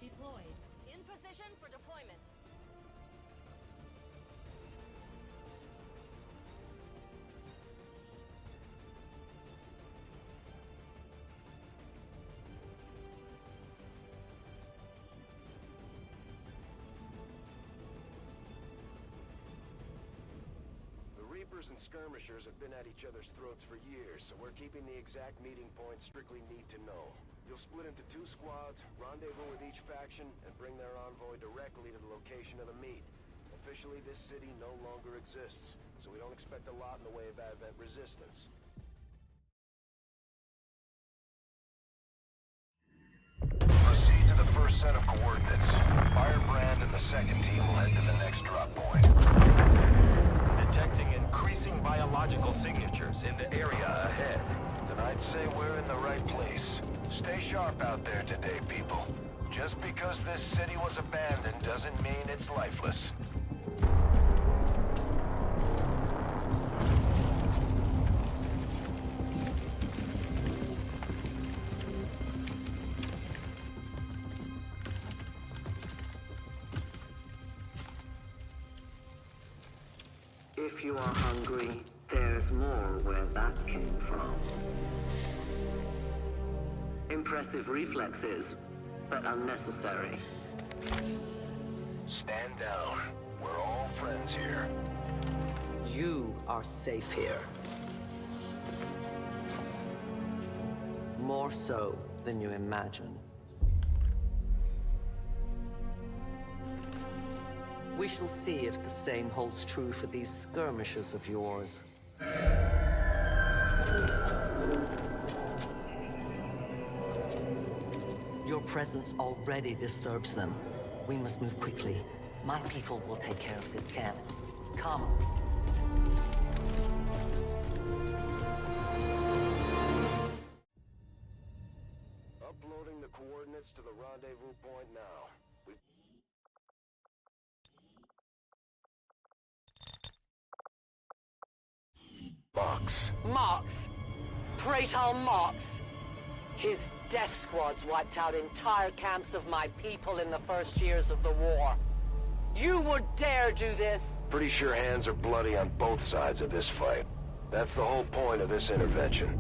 deployed. In position for deployment. Reapers and skirmishers have been at each other's throats for years, so we're keeping the exact meeting point strictly need to know. You'll split into 2 squads, rendezvous with each faction, and bring their envoy directly to the location of the meet. Officially, this city no longer exists, so we don't expect a lot in the way of advent resistance. Proceed to the first set of coordinates. Firebrand and the second team will head to the next drop point. Detecting increasing biological signatures in the area ahead. Then I'd say we're in the right place. Stay sharp out there today, people. Just because this city was abandoned doesn't mean it's lifeless. If you are hungry, there's more where that came from. Impressive reflexes, but unnecessary. Stand down. We're all friends here. You are safe here. More so than you imagine. We shall see if the same holds true for these skirmishers of yours. Your presence already disturbs them. We must move quickly. My people will take care of this camp. Come. Uploading the coordinates to the rendezvous point now. Mox. Praetor Mox. His death squads wiped out entire camps of my people in the first years of the war. You would dare do this? Pretty sure hands are bloody on both sides of this fight. That's the whole point of this intervention.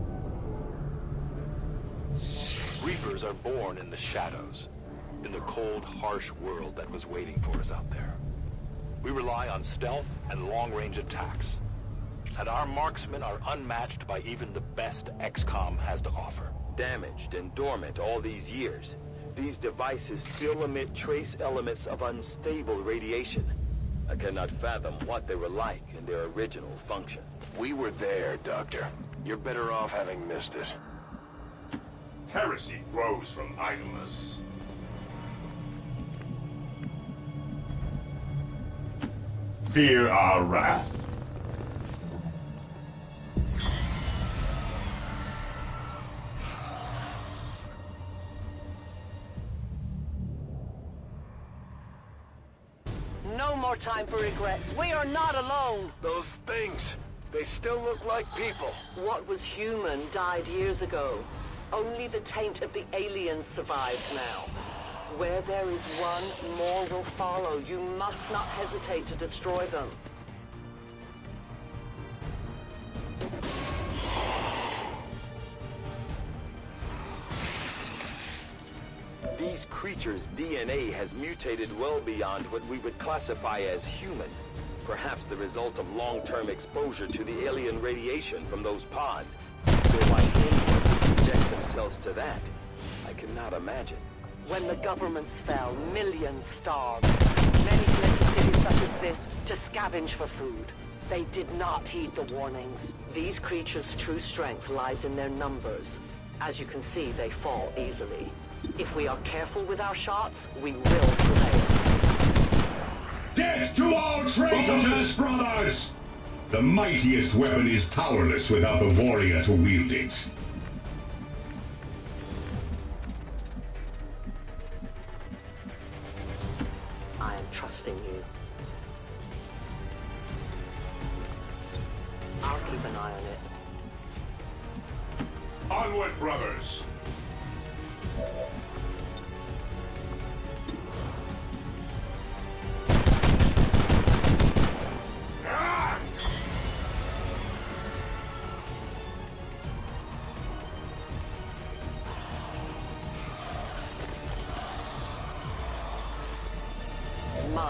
Reapers are born in the shadows, in the cold, harsh world that was waiting for us out there. We rely on stealth and long-range attacks. And our marksmen are unmatched by even the best XCOM has to offer. Damaged and dormant all these years, these devices still emit trace elements of unstable radiation. I cannot fathom what they were like in their original function. We were there, Doctor. You're better off having missed it. Heresy grows from idleness. Fear our wrath. No more time for regrets. We are not alone. Those things, they still look like people. What was human died years ago. Only the taint of the aliens survives now. Where there is one, more will follow. You must not hesitate to destroy them. These creatures' DNA has mutated well beyond what we would classify as human. Perhaps the result of long-term exposure to the alien radiation from those pods. So why anyone would subject themselves to that? I cannot imagine. When the governments fell, millions starved. Many fled to cities such as this to scavenge for food. They did not heed the warnings. These creatures' true strength lies in their numbers. As you can see, they fall easily. If we are careful with our shots, we will prevail. Death to all traitors, brothers! The mightiest weapon is powerless without the warrior to wield it. I am trusting you. I'll keep an eye on it. Onward, brothers!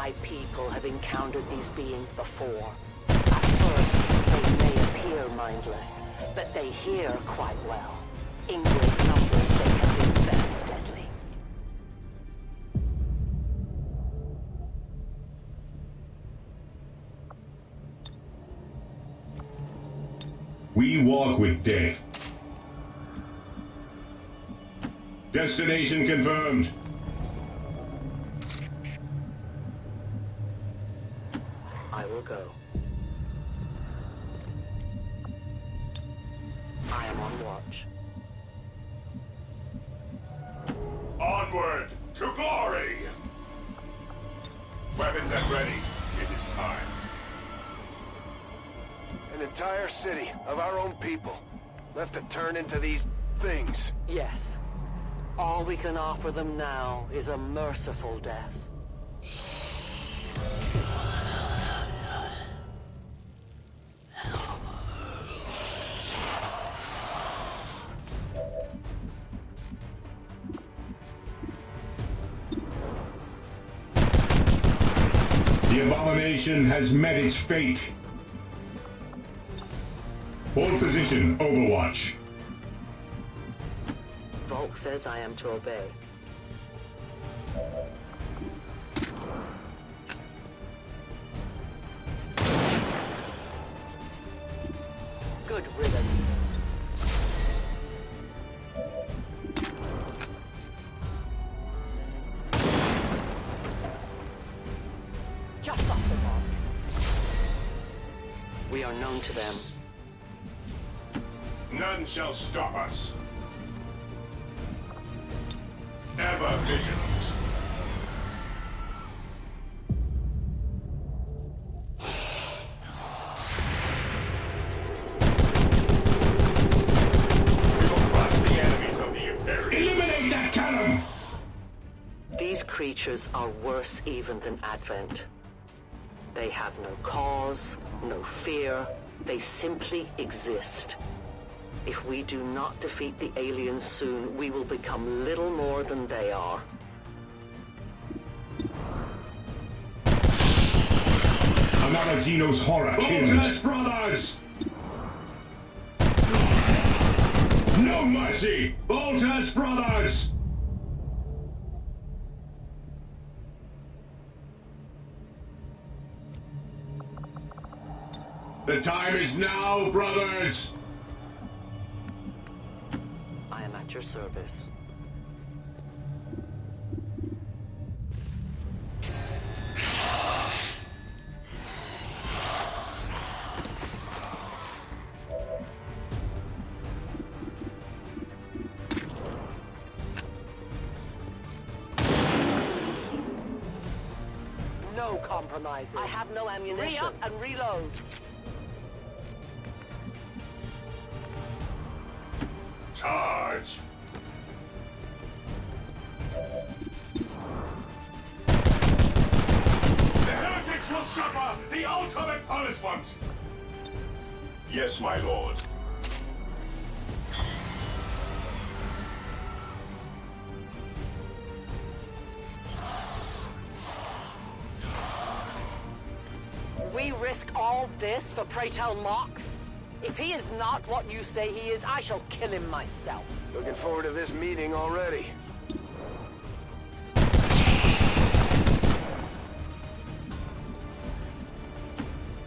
My people have encountered these beings before. At first, they may appear mindless, but they hear quite well. In great numbers, they have been very deadly. We walk with death. Destination confirmed. I will go. I am on watch. Onward to glory! Weapons at ready. It is time. An entire city of our own people left to turn into these things. Yes. All we can offer them now is a merciful death. The abomination has met its fate. Hold position, Overwatch. Volk says I am to obey. Good riddance. Just off the mark. We are known to them. None shall stop us. Ever vigilant. We will crush the enemies of the Imperium. Eliminate that cannon! These creatures are worse even than Advent. They have no cause, no fear. They simply exist. If we do not defeat the aliens soon, we will become little more than they are. Another Xenos horror kills. Brothers! No mercy! Volta's brothers! The time is now, brothers! I am at your service. No compromises. I have no ammunition. Re-up and reload. Charge! The heretics will suffer the ultimate punishment! Yes, my lord. We risk all this for pray tell Mox? If he is not what you say he is, I shall kill him myself. Looking forward to this meeting already.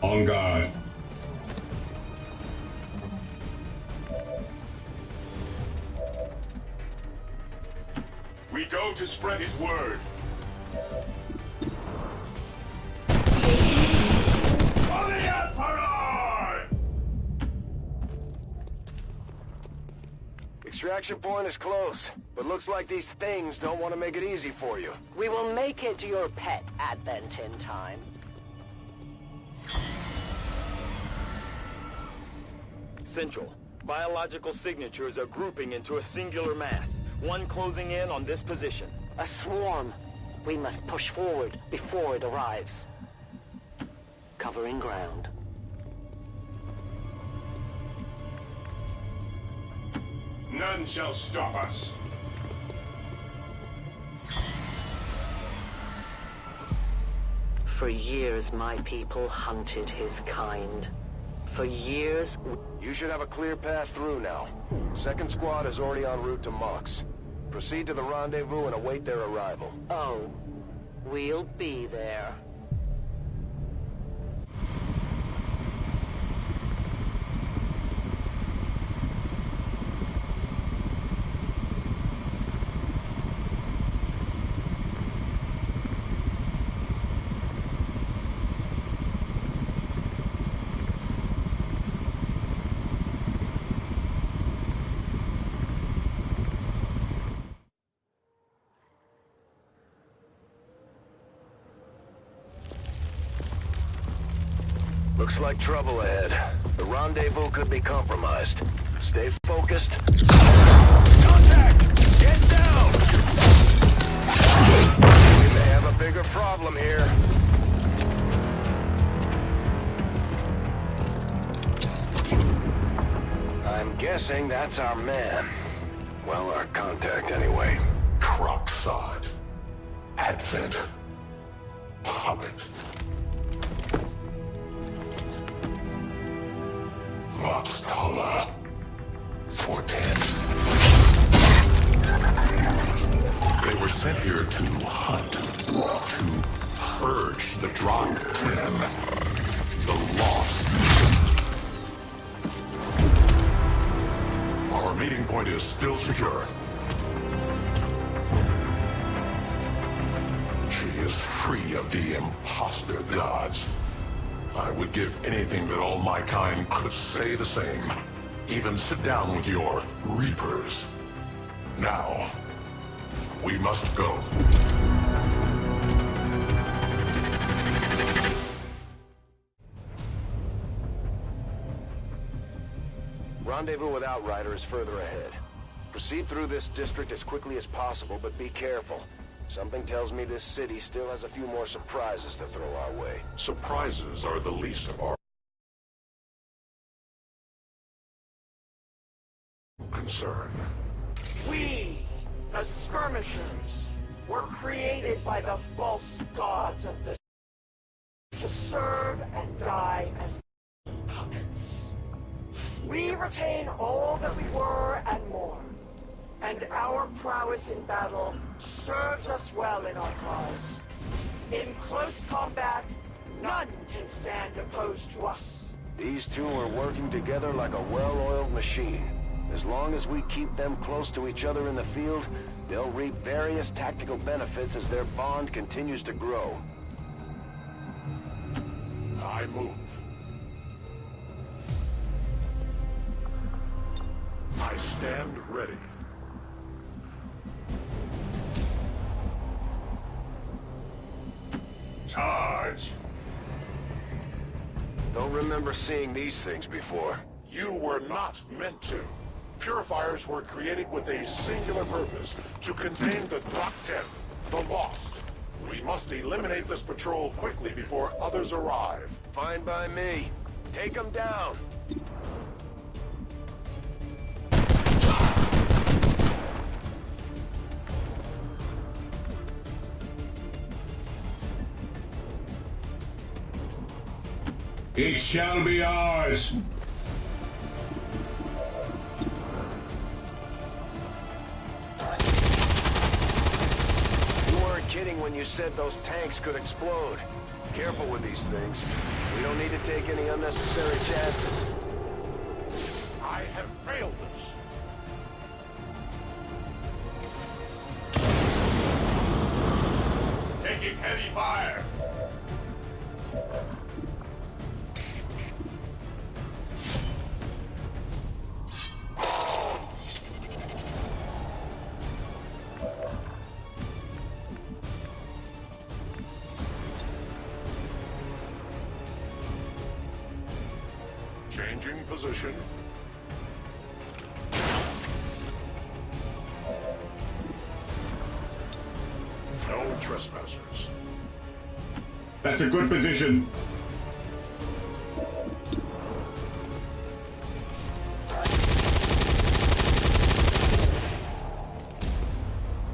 On guard. We go to spread his word. For the Emperor! Extraction point is close, but looks like these things don't want to make it easy for you. We will make it to your pet Advent in time. Central. Biological signatures are grouping into a singular mass, one closing in on this position. A swarm. We must push forward before it arrives. Covering ground. None shall stop us. For years, my people hunted his kind. For years... You should have a clear path through now. Second squad is already en route to Mox. Proceed to the rendezvous and await their arrival. Oh, we'll be there. Looks like trouble ahead. The rendezvous could be compromised. Stay focused. Contact! Get down! We may have a bigger problem here. I'm guessing that's our man. Well, our contact anyway. Crocksod. Advent. Puppet. Roxtola. 410. They were sent here to hunt. To purge the Drop 10. The Lost. Our meeting point is still secure. She is free of the imposter gods. I would give anything that all my kind could say the same. Even sit down with your Reapers. Now, we must go. Rendezvous with Outrider is further ahead. Proceed through this district as quickly as possible, but be careful. Something tells me this city still has a few more surprises to throw our way. Surprises are the least of our concern. We, the skirmishers, were created by the false gods of the to serve and die as puppets. We retain all that we were and more, and our prowess in battle serves us well in our cause. In close combat, none can stand opposed to us. These two are working together like a well-oiled machine. As long as we keep them close to each other in the field, they'll reap various tactical benefits as their bond continues to grow. I move. I stand ready. Charge! Don't remember seeing these things before. You were not meant to. Purifiers were created with a singular purpose, to contain the Drop 10, the Lost. We must eliminate this patrol quickly before others arrive. Fine by me. Take them down. It shall be ours. You weren't kidding when you said those tanks could explode. Careful with these things. We don't need to take any unnecessary chances. I have failed us. Taking heavy fire. Changing position. No trespassers. That's a good position.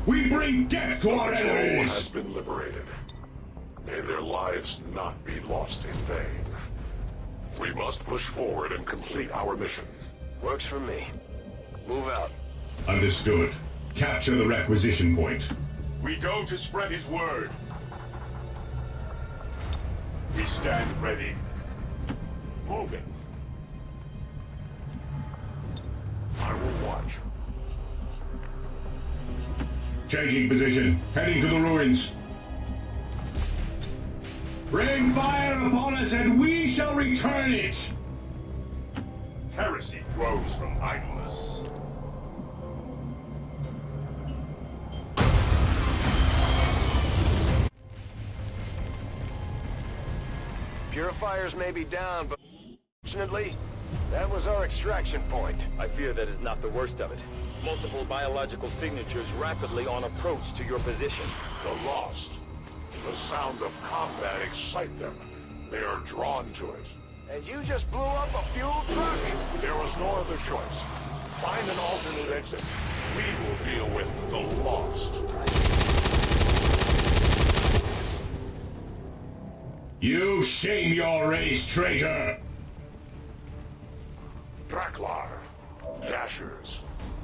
We bring death to our enemies! Has been liberated. May their lives not be lost in vain. We must push forward and complete our mission. Works for me. Move out. Understood. Capture the requisition point. We go to spread his word. We stand ready. Moving. I will watch. Changing position. Heading to the ruins. Bring fire upon us and we shall return it! Heresy grows from idleness. Purifiers may be down, but fortunately, that was our extraction point. I fear that is not the worst of it. Multiple biological signatures rapidly on approach to your position. The lost. The sound of combat excites them. They are drawn to it. And you just blew up a fuel truck? There was no other choice. Find an alternate exit. We will deal with the lost. You shame your race, traitor! Draklar. Dashers.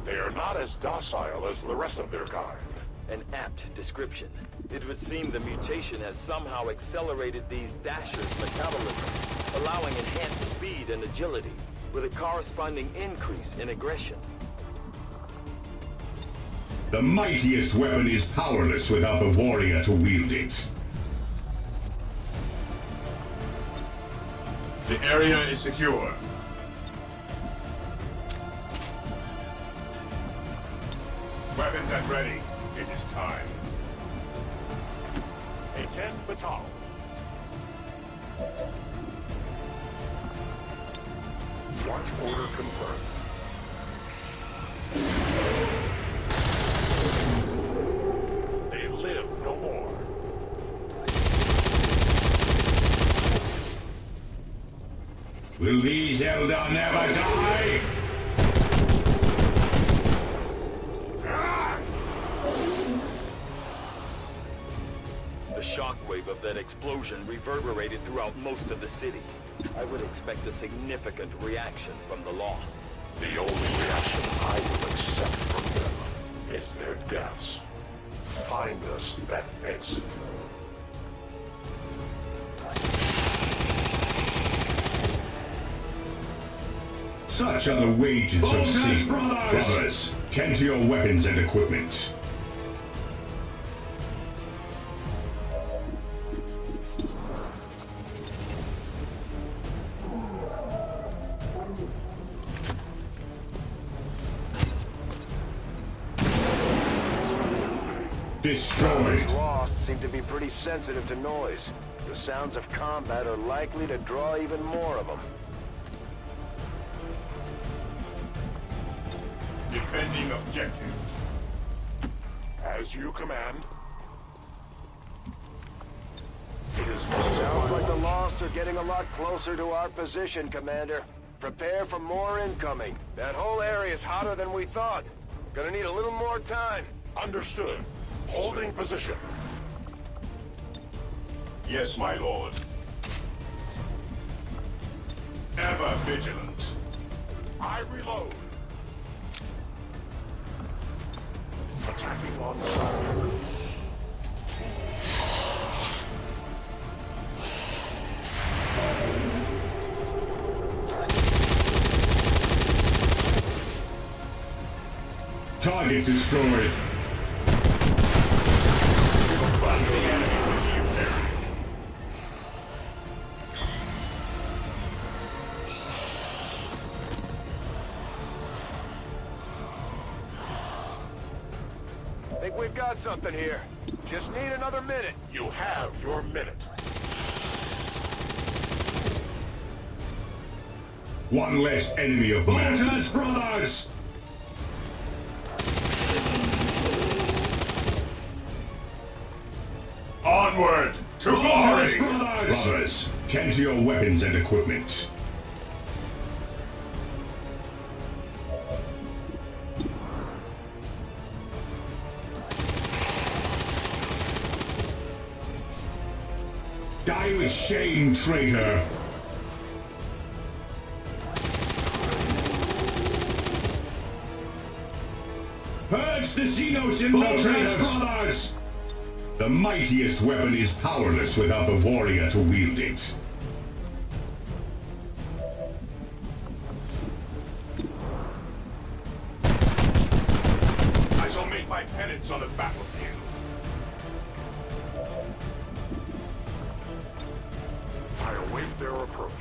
They are not as docile as the rest of their kind. An apt description. It would seem the mutation has somehow accelerated these Dashers' metabolism, allowing enhanced speed and agility, with a corresponding increase in aggression. The mightiest weapon is powerless without the warrior to wield it. The area is secure. Weapons at ready. It is time. Attend Batal. Launch order confirmed. They live no more. Will these Eldar never die? The shockwave of that explosion reverberated throughout most of the city. I would expect a significant reaction from the lost. The only reaction I will accept from them is their deaths. Find us that exit. Such are the wages of sin. Brothers, tend to your weapons and equipment. Destroyed. Those lost seem to be pretty sensitive to noise. The sounds of combat are likely to draw even more of them. Defending objective. As you command. It is Sounds like the Lost are getting a lot closer to our position, Commander. Prepare for more incoming. That whole area is hotter than we thought. Gonna need a little more time. understood. Holding position. Yes, my lord. Ever vigilant. I reload. Attacking on sight. Target destroyed. Think we've got something here. Just need another minute. You have your minute. One less enemy of mine. Mortars, brothers! Onward to glory! Brothers, tend to your weapons and equipment. Die with shame, traitor! Purge the Xenos infiltrators, brothers! The mightiest weapon is powerless without the warrior to wield it. I shall make my penance on the battlefield. I await their approach.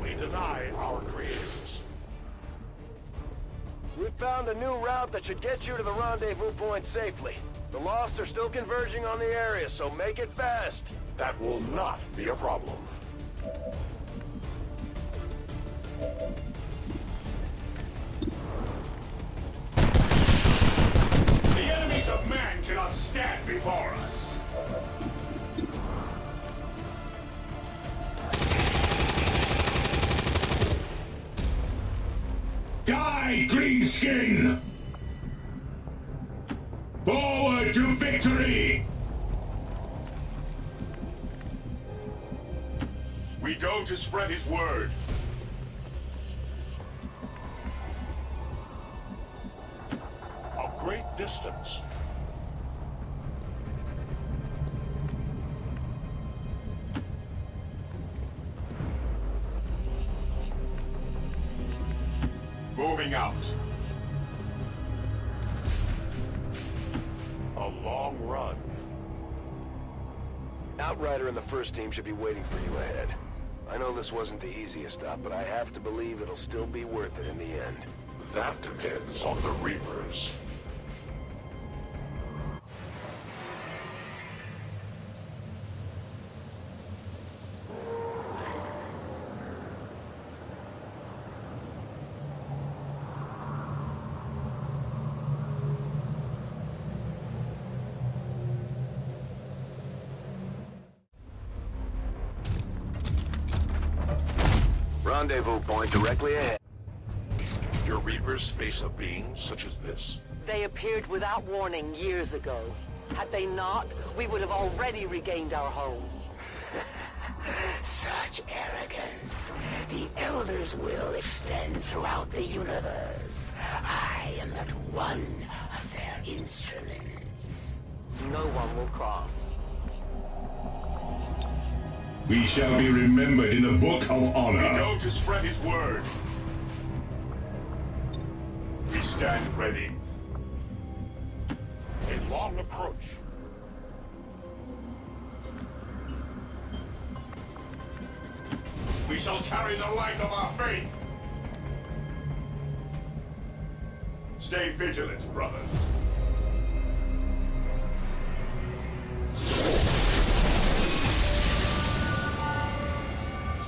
We deny our creators. We found a new route that should get you to the rendezvous point safely. The Lost are still converging on the area, so make it fast. That will not be a problem. The enemies of man cannot stand before us. Die, Greenskin! Forward to victory! We go to spread his word. A great distance. Moving out. A long run. Outrider and the first team should be waiting for you ahead. I know this wasn't the easiest stop, but I have to believe it'll still be worth it in the end. That depends on the Reapers. Rendezvous point directly ahead. Your Reapers face a being such as this? They appeared without warning years ago. Had they not, we would have already regained our home. Such arrogance. The Elder's will extends throughout the universe. I am but one of their instruments. No one will cross. We shall be remembered in the Book of We Honor. go to spread his word. We stand ready. A long approach. We shall carry the light of our faith. Stay vigilant, brothers.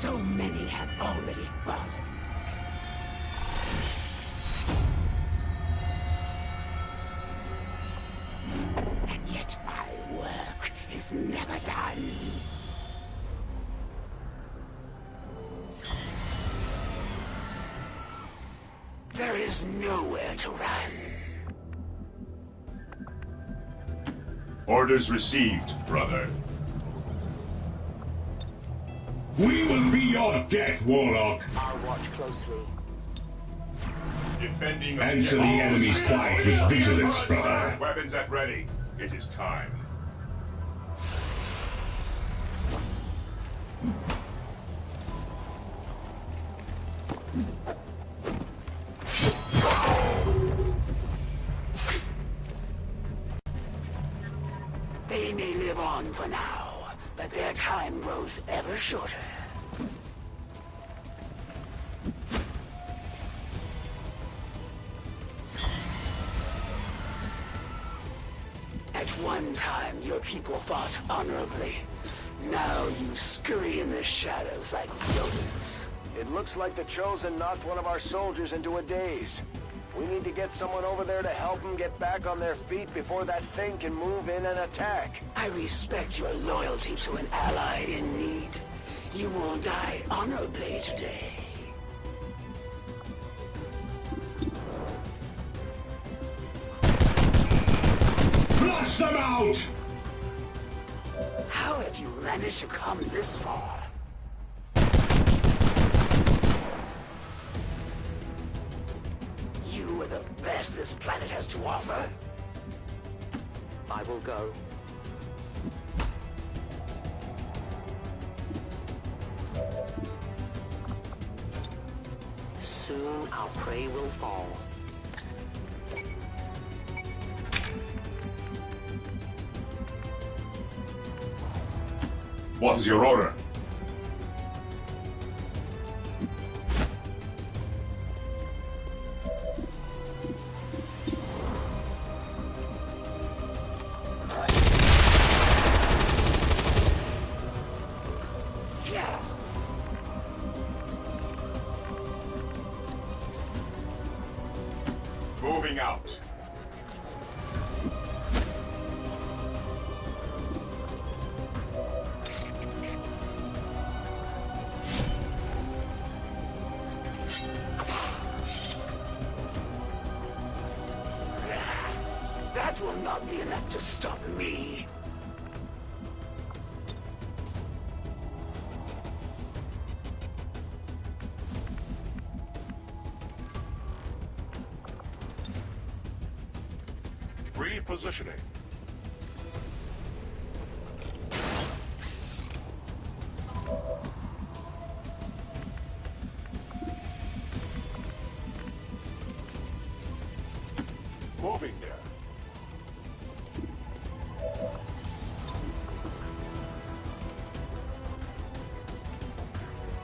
So many have already fallen. And yet my work is never done. There is nowhere to run. Orders received, brother. We will be your death, Warlock. I'll watch closely. Defending Answer the enemy's quiet with vigilance, brother. Weapons at ready. It is time. They may live on for now, but their time grows ever shorter. At one time, your people fought honorably. Now you scurry in the shadows like rodents. It looks like the Chosen knocked one of our soldiers into a daze. We need to get someone over there to help them get back on their feet before that thing can move in and attack. I respect your loyalty to an ally in need. You will die honorably today. Flush them out! How have you managed to come this far? You are the best this planet has to offer. I will go. Soon our prey will fall. What is your order? Moving out. That will not be enough to stop me. Repositioning. Moving there.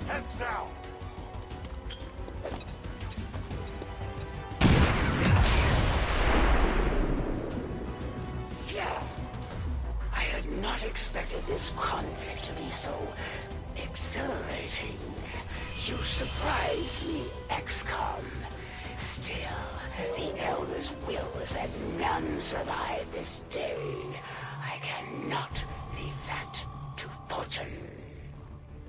Heads down. I had not expected this conflict to be so exhilarating. You surprised me, XCOM. Still, the Elder's will is that none survive this day. I cannot leave that to fortune.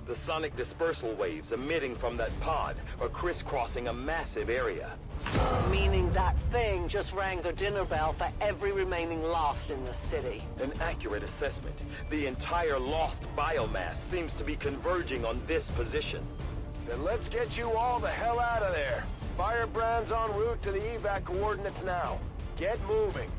The sonic dispersal waves emitting from that pod are crisscrossing a massive area. Meaning that thing just rang the dinner bell for every remaining Lost in the city. An accurate assessment. The entire Lost biomass seems to be converging on this position. Then let's get you all the hell out of there. Firebrand's en route to the evac coordinates now. Get moving.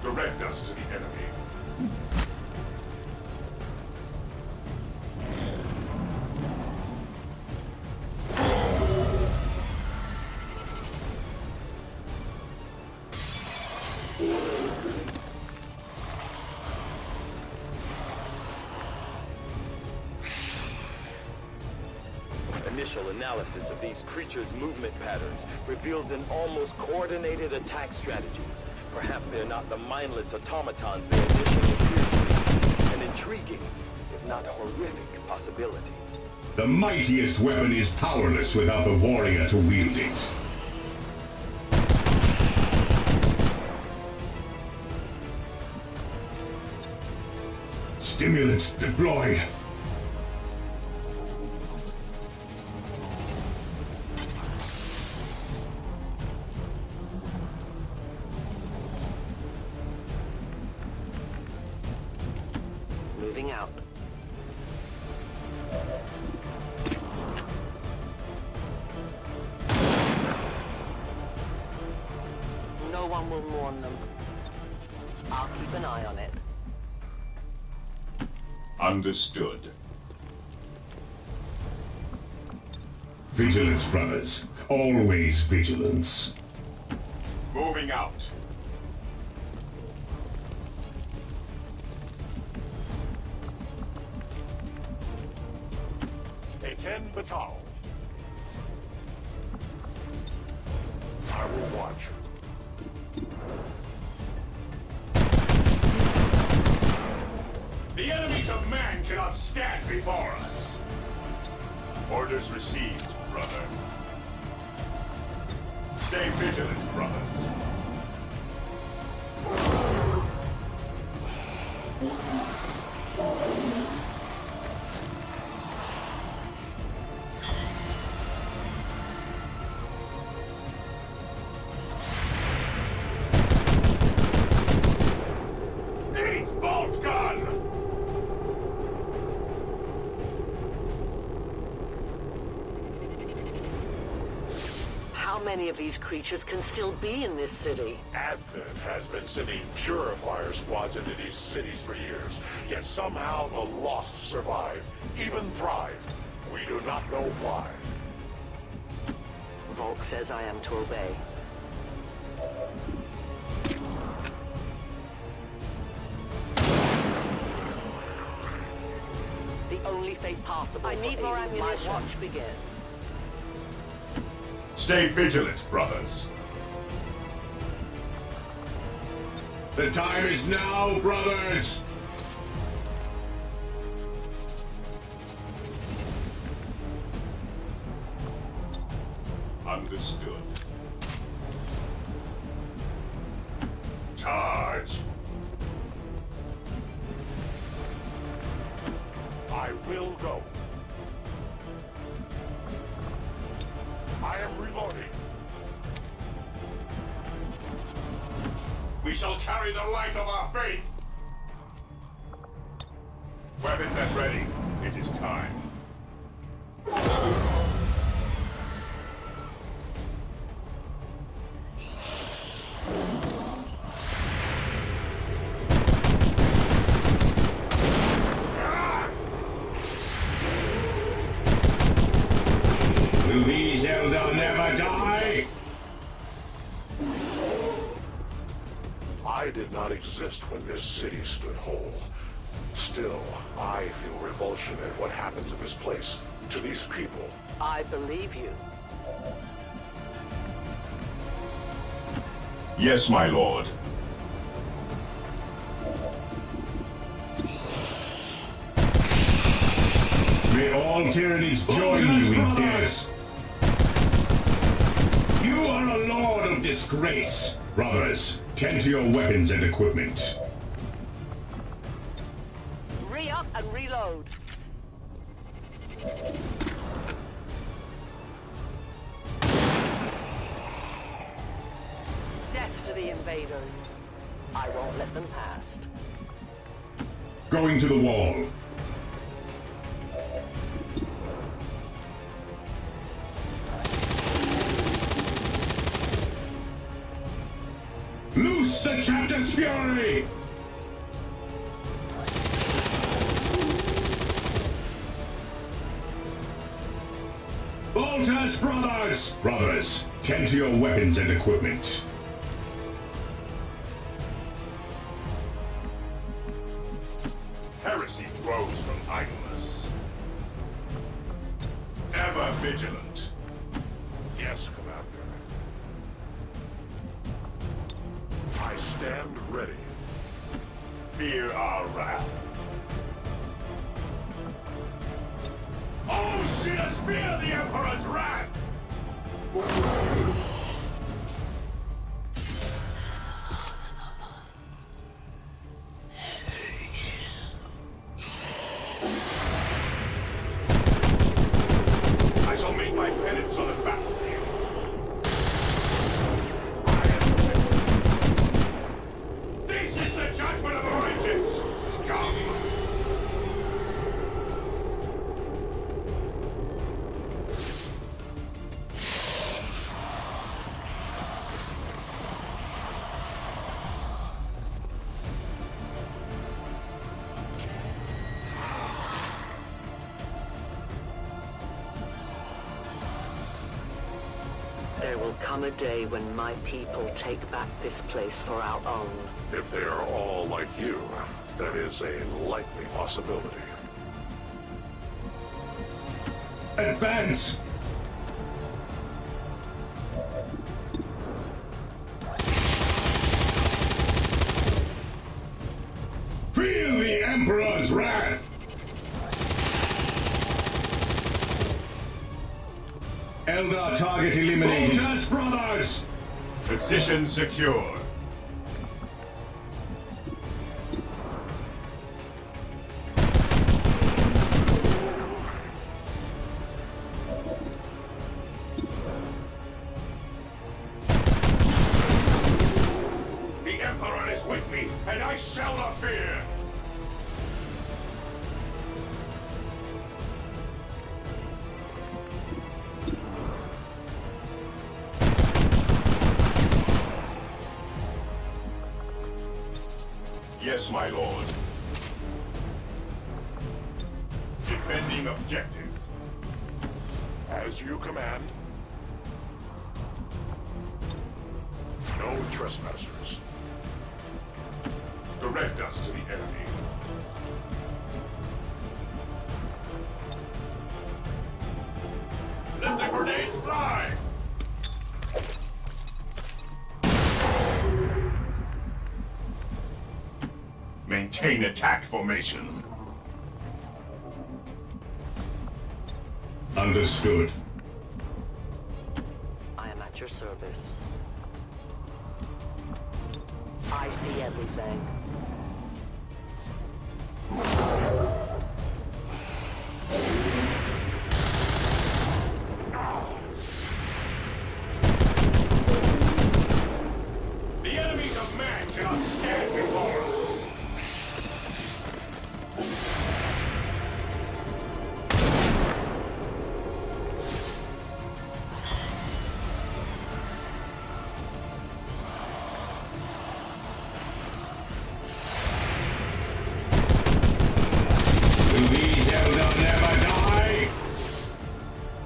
Direct us to the enemy. Initial analysis of these creatures' movement patterns reveals an almost coordinated attack strategy. Perhaps they're not the mindless automatons they initially appeared to be. An intriguing, if not horrific, possibility. The mightiest weapon is powerless without the warrior to wield it. Stimulants deployed. Moving out. No one will mourn them. I'll keep an eye on it. Understood. Vigilance, brothers. Always vigilance. Moving out. 10 Batal. I will watch. The enemies of man cannot stand before us. Orders received, brother. Stay vigilant, brothers. Bolt gun! How many of these creatures can still be in this city? Advent has been sending purifier squads into these cities for years, yet somehow the lost survive, even thrive. We do not know why. Volk says I am to obey. The only fate possible. I need more ammunition. My watch begins. Stay vigilant, brothers. The time is now, brothers! Understood. Charge! I will go. I am reloading. We shall carry the light of our faith! Weapons at ready. It is time. Will these Eldar never die? I did not exist when this city stood whole. Still, I feel revulsion at what happened to this place, to these people. I believe you. Yes, my lord. May all tyrannies join you in death. You are a lord of disgrace. Brothers, tend to your weapons and equipment. Re-up and reload. Death to the invaders. I won't let them past. Going to the wall. Loose the chapter's fury! Bolters, brothers! Brothers, tend to your weapons and equipment. Heresy grows from idleness. Ever vigilant. Yes, Commander. I stand ready. Fear our wrath. Oh, see us fear the Emperor's wrath! I shall make my penance on the battlefield. This is the judgment of the righteous, scum! There will come a day when my people take back this place for our own. If they are all like you, that is a likely possibility. Advance! Feel the Emperor's wrath! Eldar target eliminated. Bolters, brothers! Position secure. The Emperor is with me, and I shall not fear. Yes, my lord. Defending objective. As you command. No trespassers. Direct us to the enemy. Let the grenades fly! Maintain attack formation. Understood. I am at your service. I see everything. The enemies of man cannot stand before us. Will these Eldar never die?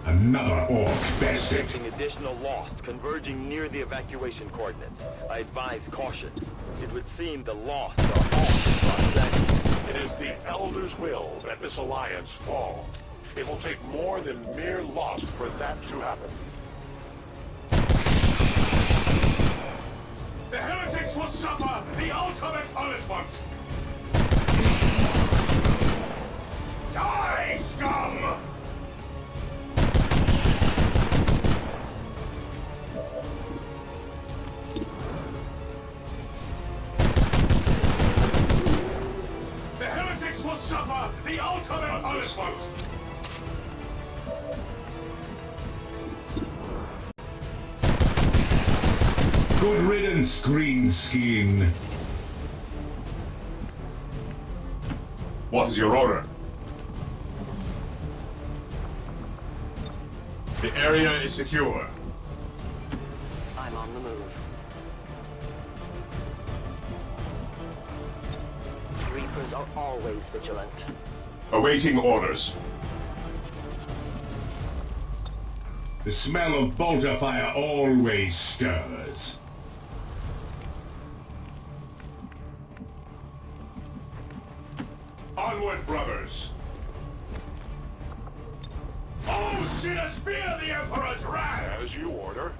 Another orc bested. Detecting additional lost converging near the evacuation coordinates. I advise caution. It would seem the lost are all cross-sections. It is the Elder's will that this alliance fall. It will take more than mere loss for that to happen. The heretics will suffer the ultimate punishment! Die, scum! The heretics will suffer the ultimate punishment! Good riddance, green skin. What is your order? The area is secure. I'm on the move. Reapers are always vigilant. Awaiting orders. The smell of bolter fire always stirs. Onward, brothers! Oh, shoot us fear the Emperor's wrath! As you order.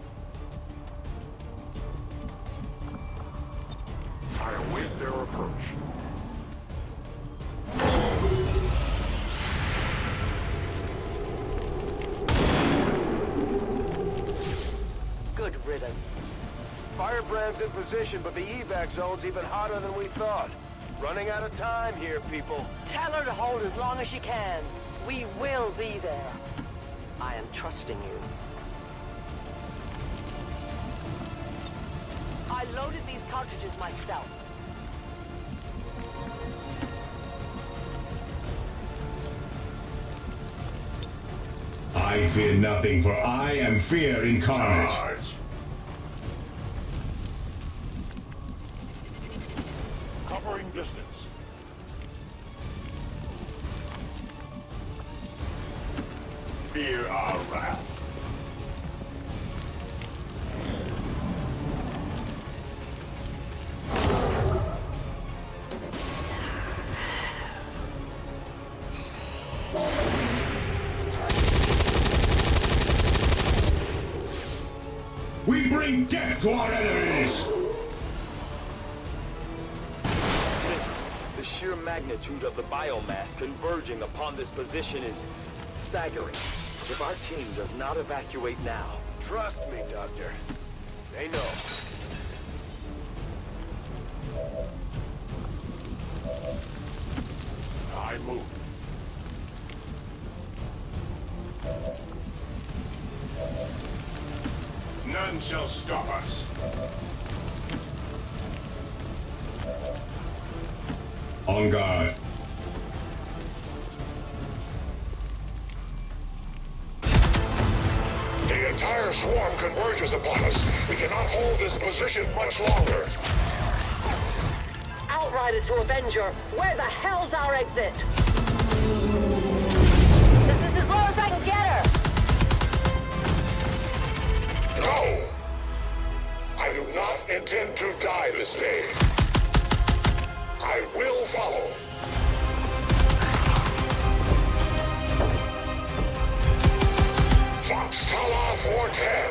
I await their approach. Good riddance. Firebrand's in position, but the evac zone's even hotter than we thought. Running out of time here, people. Tell her to hold as long as she can. We will be there. I am trusting you. I loaded these cartridges myself. I fear nothing, for I am fear incarnate. Charge. Covering distance. Fear our wrath. Bring death to our enemies! The sheer magnitude of the biomass converging upon this position is staggering. If our team does not evacuate now... Trust me, Doctor. They know. I move. None shall stop us. On guard. The entire swarm converges upon us. We cannot hold this position much longer. Outrider to Avenger, where the hell's our exit? This is as low as I can get her! No! I do not intend to die this day. I will follow. Fox Tala 410.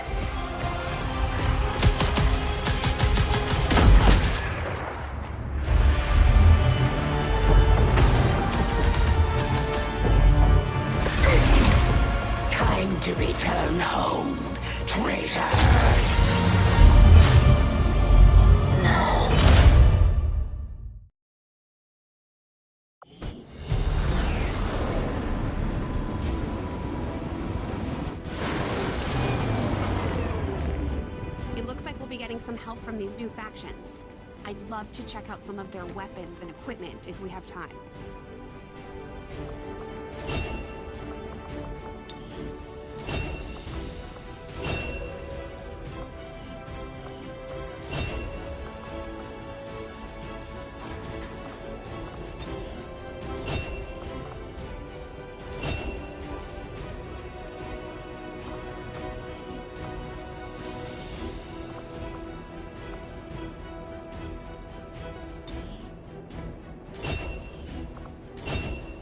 Time to return home, traitor. It looks like we'll be getting some help from these new factions. I'd love to check out some of their weapons and equipment if we have time.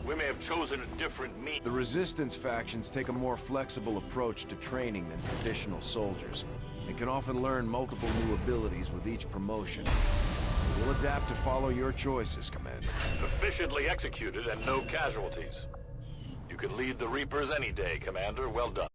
We may have chosen a different means. The Resistance factions take a more flexible approach to training than traditional soldiers, and can often learn multiple new abilities with each promotion. We'll adapt to follow your choices, Commander. Efficiently executed and no casualties. You can lead the Reapers any day, Commander. Well done.